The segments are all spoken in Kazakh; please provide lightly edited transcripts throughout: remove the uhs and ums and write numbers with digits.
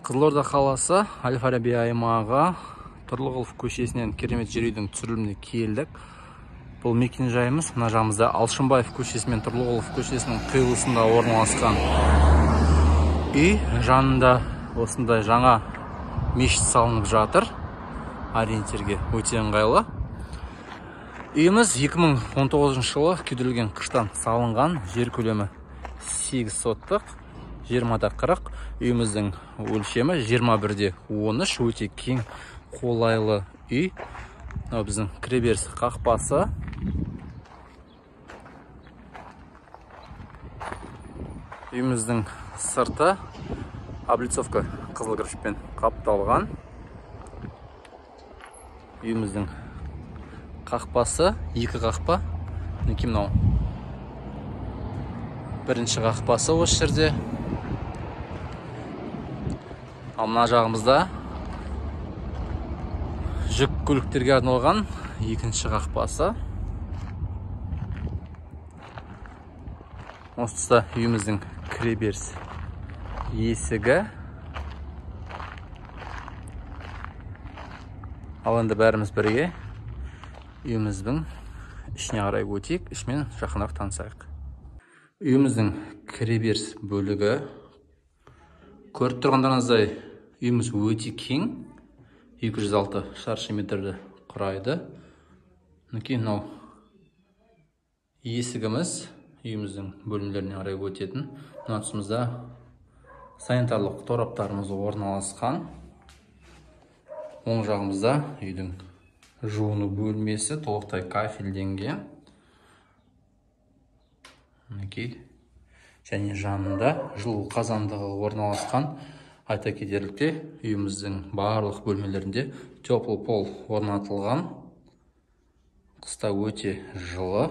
Қызылорда қаласы Әл-Фараби аймағы Тұрлыгулов көшесінен керемет жер үйдің түсіріліміне келдік. Бұл мекен жайымыз мына жағымызда Алшынбаев көшесі мен Тұрлыгулов көшесінің қиылысында орналасқан үй. Жанында осындай жаңа мешіт салынып жатыр. Ориентирге өте ыңғайлы. Үйіміз 2019 жылы күйдірілген қыштан салынған. Жер көлемі 8 соттық, 20-40. Үйіміздің өлшемі 21-13. Өте кең, қолайлы үй. Біздің кіреберіс қақпасы. Үйіміздің сырты облицовка қызыл кірпішпен қапталған. Үйіміздің қақпасы, екі қақпа. Мінекей мынау бірінші қақпасы осы жерде. Ал мына жағымызда жүк көліктерге арналған екінші қақпасы. Осы тұста үйіміздің кіреберіс есігі. Ал енді бәріміз бірге үйіміздің ішіне қарай өтейік, ішімен жақынырақ танысайық. Үйіміздің кіреберіс бөлігі. Көріп тұрғандарыңыздай үйіміз өте кең, 206 шаршы метрді құрайды. Мінекей мынау есігіміз үйіміздің бөлімдеріне қарай өтетін. Мына тұсымызда санитарлық тораптарымыз орналасқан. Оң жағымызда үйдің жуыну бөлмесі толықтай кафельденген. Мінекей. Және жанында жылу қазандығы орналасқан. Айта кетерлікте, үйіміздің барлық бөлмелерінде теплый пол орнатылған. Қыста өте жылы.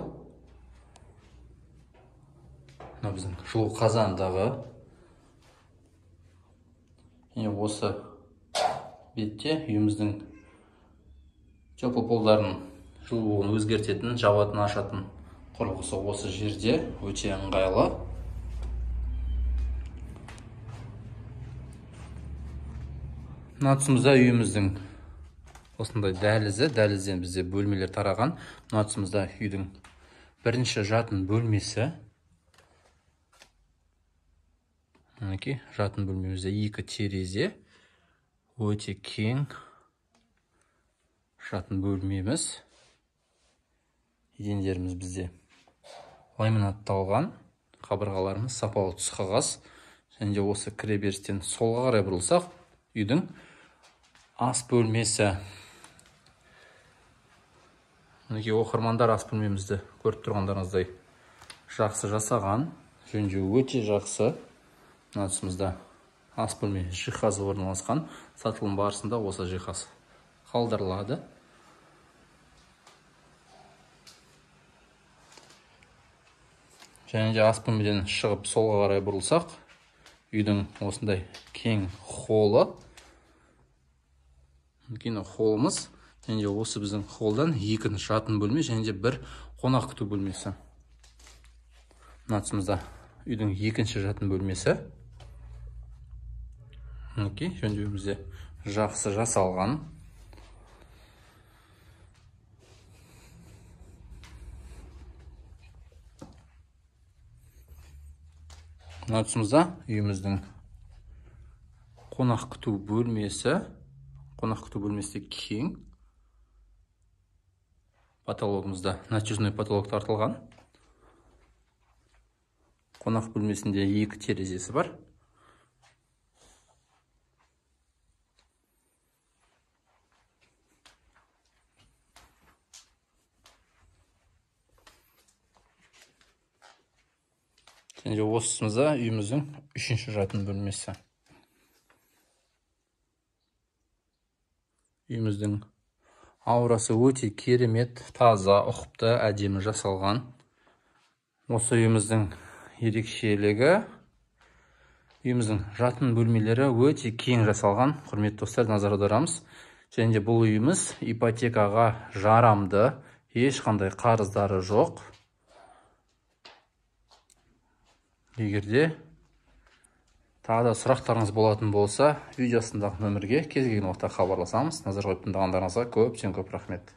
Мына біздің жылу қазандығы. Және осы бетте үйіміздің теплый полдарын жылуын өзгертетін, жабатын, ашатын құрылғысы осы жерде. Өте ыңғайлы. Мына тұсымызда үйіміздің осындай дәлізі. Дәлізден бізде бөлмелер тараған. Мына тұсымызда үйдің бірінші жатын бөлмесі. Мінекей, жатын бөлмемізде екі терезе. Өте кең жатын бөлмеміз. Едендеріміз бізде ламинатталған. Қабырғаларымыз сапалы түс қағаз. Және де осы кіреберістен солға қарай бұрылсақ, үйдің ас бөлмесі. Мінекей оқырмандар ас бөлмемізді көріп тұрғандарыңыздай жақсы жасаған. Жөндеу өте жақсы. Мына тұсымызда ас бөлме жиһазы орналасқан. Сатылым барысында осы жиһаз қалдырылады. Және де ас бөлмеден шығып солға қарай бұрылсақ, үйдің осындай кең холлы. Мінекей холлымыз. Және де осы біздің холлдан екінші жатын бөлме және де бір қонақ күту бөлмесі. Мына тұсымызда үйдің екінші жатын бөлмесі. Мінекей жөндеуімізде жақсы жасалған. Мына тұсымызда үйіміздің қонақ күту бөлмесі. Қонақ күту бөлмесі кең. Потологымызда натюжный потолок тартылған. Қонақ бөлмесінде екі терезесі бар. Және де осы тұсымызда үйіміздің үшінші жатын бөлмесі. Үйіміздің аурасы өте керемет, таза, ұқыпты, әдемі жасалған. Осы үйіміздің ерекшелігі, үйіміздің жатын бөлмелері өте кең жасалған. Құрметті достар, назар аударамыз. Және де бұл үйіміз ипотекаға жарамды, ешқандай қарыздары жоқ. Егерде Тағы да сұрақтарыңыз болатын болса, видео астындағы нөмірге кез келген уақытта хабарласамыз. Назар қойып тыңдағандарыңызға көптен көп рахмет.